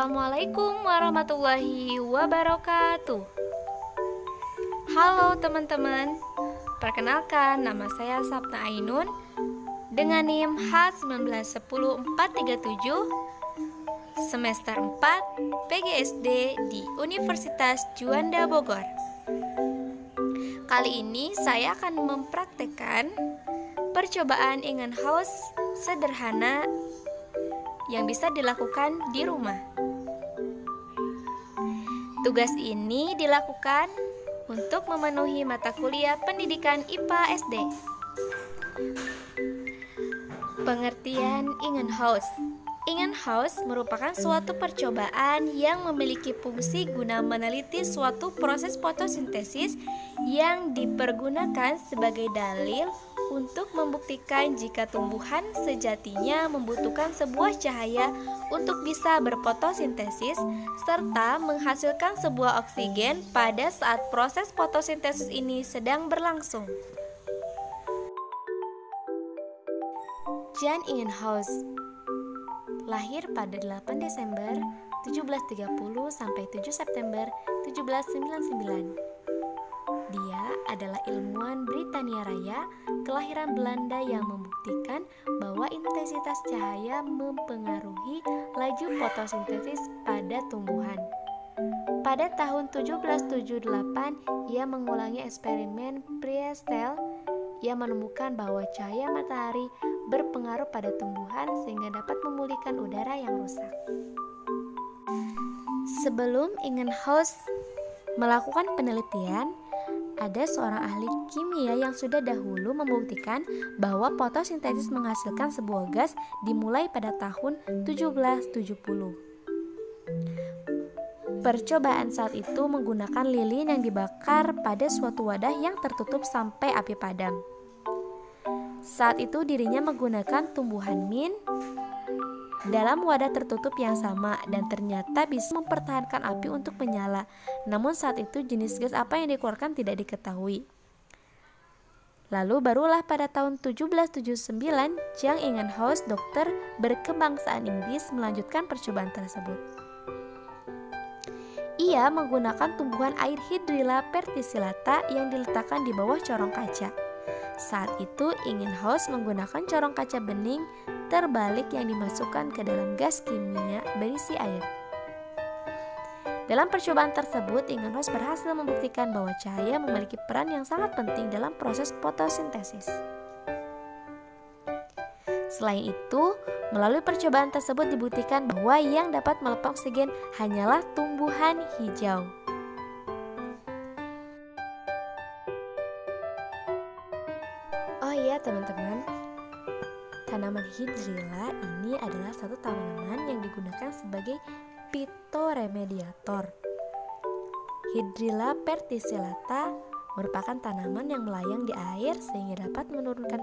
Assalamualaikum warahmatullahi wabarakatuh. Halo teman-teman, perkenalkan nama saya Sapna Ainun dengan NIM H1910437 semester 4 PGSD di Universitas Juanda Bogor. Kali ini saya akan mempraktekkan percobaan ingin house sederhana yang bisa dilakukan di rumah. Tugas ini dilakukan untuk memenuhi mata kuliah pendidikan IPA SD. Pengertian ingin house. Ingin house merupakan suatu percobaan yang memiliki fungsi guna meneliti suatu proses fotosintesis yang dipergunakan sebagai dalil untuk membuktikan jika tumbuhan sejatinya membutuhkan sebuah cahaya untuk bisa berfotosintesis serta menghasilkan sebuah oksigen pada saat proses fotosintesis ini sedang berlangsung. Jan Ingenhousz lahir pada 8 Desember 1730 sampai 7 September 1799. Dia adalah ilmuwan Britania Raya kelahiran Belanda yang membuktikan bahwa intensitas cahaya mempengaruhi laju fotosintesis pada tumbuhan. Pada tahun 1778, ia mengulangi eksperimen Priestel yang menemukan bahwa cahaya matahari berpengaruh pada tumbuhan sehingga dapat memulihkan udara yang rusak. Sebelum Ingenhousz melakukan penelitian, ada seorang ahli kimia yang sudah dahulu membuktikan bahwa fotosintesis menghasilkan sebuah gas dimulai pada tahun 1770. Percobaan saat itu menggunakan lilin yang dibakar pada suatu wadah yang tertutup sampai api padam. Saat itu dirinya menggunakan tumbuhan mint dalam wadah tertutup yang sama dan ternyata bisa mempertahankan api untuk menyala. Namun saat itu jenis gas apa yang dikeluarkan tidak diketahui. Lalu barulah pada tahun 1779 Jan Ingenhousz, dokter berkebangsaan Inggris, melanjutkan percobaan tersebut. Ia menggunakan tumbuhan air Hydrilla verticillata yang diletakkan di bawah corong kaca. Saat itu Ingenhousz menggunakan corong kaca bening terbalik yang dimasukkan ke dalam gas kimia berisi air. Dalam percobaan tersebut, Ingenhousz berhasil membuktikan bahwa cahaya memiliki peran yang sangat penting dalam proses fotosintesis. Selain itu, melalui percobaan tersebut dibuktikan bahwa yang dapat melepas oksigen hanyalah tumbuhan hijau. Oh iya teman-teman, tanaman Hydrilla ini adalah satu tanaman yang digunakan sebagai phytoremediator. Hydrilla verticillata merupakan tanaman yang melayang di air sehingga dapat menurunkan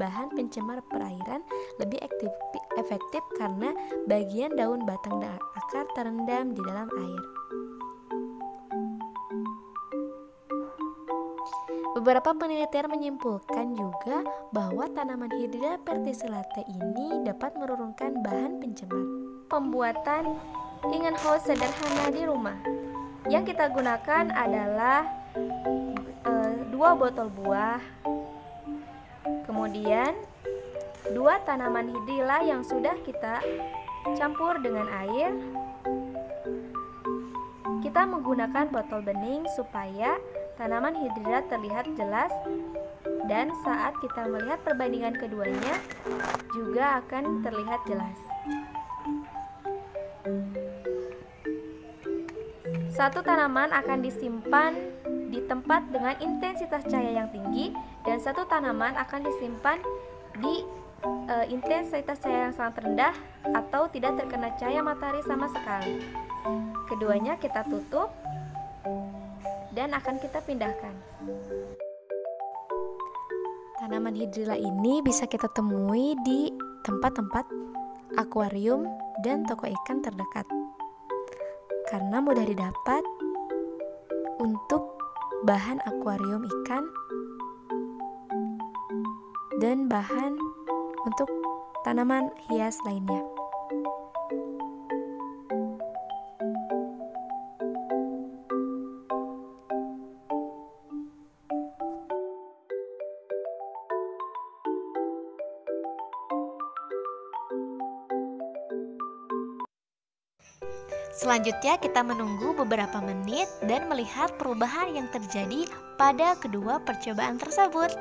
bahan pencemar perairan lebih efektif karena bagian daun, batang, dan akar terendam di dalam air. Beberapa penelitian menyimpulkan juga bahwa tanaman Hydrilla verticillata ini dapat menurunkan bahan pencemar. Pembuatan Ingenhousz sederhana di rumah. Yang kita gunakan adalah 2 botol buah, kemudian 2 tanaman Hydrilla yang sudah kita campur dengan air. Kita menggunakan botol bening supaya tanaman Hydrilla terlihat jelas, dan saat kita melihat perbandingan keduanya juga akan terlihat jelas. Satu tanaman akan disimpan di tempat dengan intensitas cahaya yang tinggi dan satu tanaman akan disimpan di intensitas cahaya yang sangat rendah atau tidak terkena cahaya matahari sama sekali. Keduanya kita tutup dan akan kita pindahkan. Tanaman Hydrilla ini bisa kita temui di tempat-tempat akuarium dan toko ikan terdekat karena mudah didapat untuk bahan akuarium ikan dan bahan untuk tanaman hias lainnya. Selanjutnya kita menunggu beberapa menit dan melihat perubahan yang terjadi pada kedua percobaan tersebut.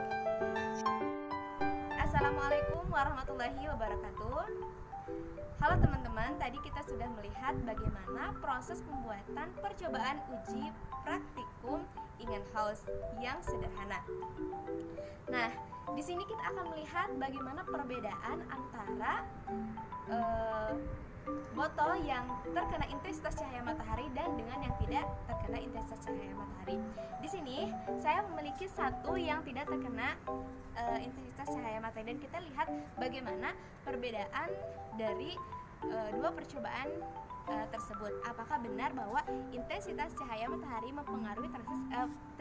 Assalamualaikum warahmatullahi wabarakatuh. Halo teman-teman, tadi kita sudah melihat bagaimana proses pembuatan percobaan uji praktikum Ingenhous yang sederhana. Nah, di sini kita akan melihat bagaimana perbedaan antara botol yang terkena intensitas cahaya matahari dan dengan yang tidak terkena intensitas cahaya matahari. Di sini saya memiliki satu yang tidak terkena intensitas cahaya matahari, dan kita lihat bagaimana perbedaan dari dua percobaan tersebut. Apakah benar bahwa intensitas cahaya matahari mempengaruhi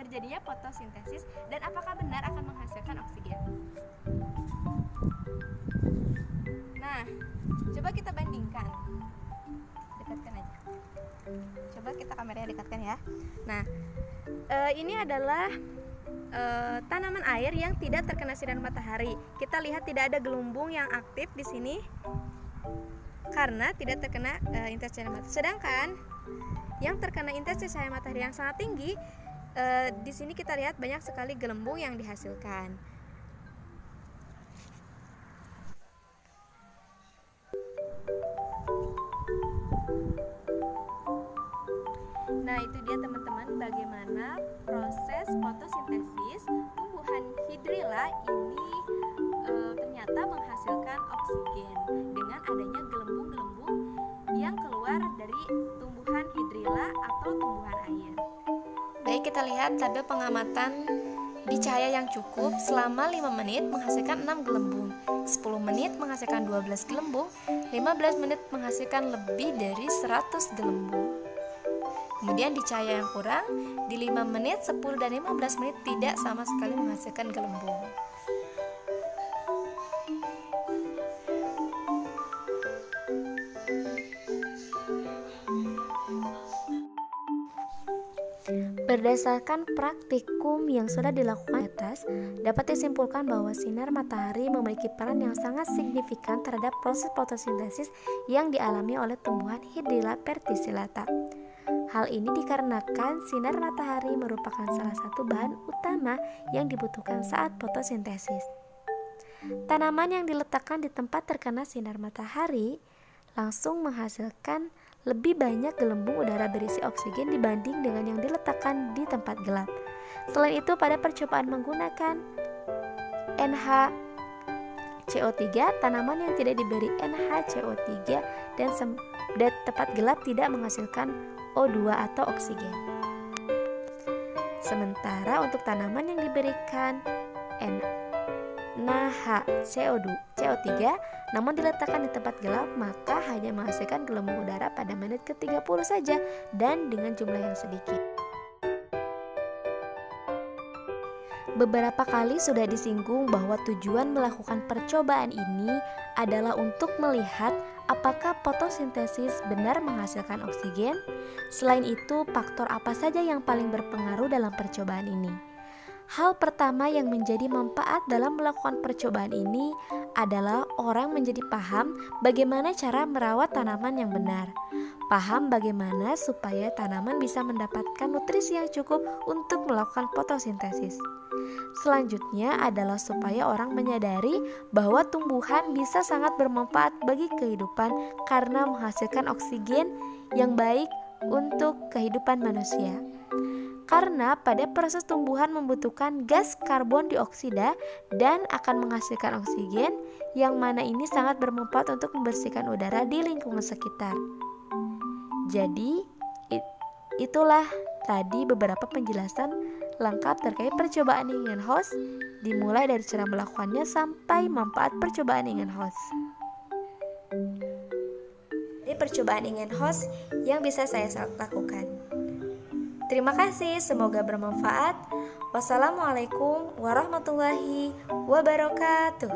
terjadinya fotosintesis, dan apakah benar akan menghasilkan oksigen? Nah, coba kita bandingkan. Dekatkan aja. Coba kita kameranya dekatkan ya. Nah, ini adalah tanaman air yang tidak terkena sinar matahari. Kita lihat tidak ada gelembung yang aktif di sini karena tidak terkena intensitas cahaya matahari. Sedangkan yang terkena intensitas cahaya matahari yang sangat tinggi, di sini kita lihat banyak sekali gelembung yang dihasilkan. Nah, itu dia teman-teman bagaimana proses fotosintesis tumbuhan hidrilla ini ternyata menghasilkan oksigen dengan adanya gelembung-gelembung yang keluar dari tumbuhan hidrilla atau tumbuhan air. Baik, kita lihat tabel pengamatan di cahaya yang cukup selama 5 menit menghasilkan 6 gelembung, 10 menit menghasilkan 12 gelembung, 15 menit menghasilkan lebih dari 100 gelembung. Kemudian di cahaya yang kurang, di 5 menit, 10 dan 15 menit tidak sama sekali menghasilkan gelembung. Berdasarkan praktikum yang sudah dilakukan di atas, dapat disimpulkan bahwa sinar matahari memiliki peran yang sangat signifikan terhadap proses fotosintesis yang dialami oleh tumbuhan Hydrilla verticillata. Hal ini dikarenakan sinar matahari merupakan salah satu bahan utama yang dibutuhkan saat fotosintesis. Tanaman yang diletakkan di tempat terkena sinar matahari langsung menghasilkan lebih banyak gelembung udara berisi oksigen dibanding dengan yang diletakkan di tempat gelap. Selain itu, pada percobaan menggunakan NaCO3, tanaman yang tidak diberi NaCO3 dan tempat gelap tidak menghasilkan O2 atau oksigen. Sementara untuk tanaman yang diberikan NaCO3 namun diletakkan di tempat gelap, maka hanya menghasilkan gelembung udara pada menit ke-30 saja dan dengan jumlah yang sedikit. Beberapa kali sudah disinggung bahwa tujuan melakukan percobaan ini adalah untuk melihat apakah fotosintesis benar menghasilkan oksigen. Selain itu, faktor apa saja yang paling berpengaruh dalam percobaan ini? Hal pertama yang menjadi manfaat dalam melakukan percobaan ini adalah orang menjadi paham bagaimana cara merawat tanaman yang benar. Paham bagaimana supaya tanaman bisa mendapatkan nutrisi yang cukup untuk melakukan fotosintesis. Selanjutnya adalah supaya orang menyadari bahwa tumbuhan bisa sangat bermanfaat bagi kehidupan karena menghasilkan oksigen yang baik untuk kehidupan manusia. Karena pada proses tumbuhan membutuhkan gas karbon dioksida dan akan menghasilkan oksigen, yang mana ini sangat bermanfaat untuk membersihkan udara di lingkungan sekitar. Jadi, itulah tadi beberapa penjelasan lengkap terkait percobaan Ingenhous, dimulai dari cara melakukannya sampai manfaat percobaan Ingenhous. Ini percobaan Ingenhous yang bisa saya lakukan. Terima kasih, semoga bermanfaat. Wassalamualaikum warahmatullahi wabarakatuh.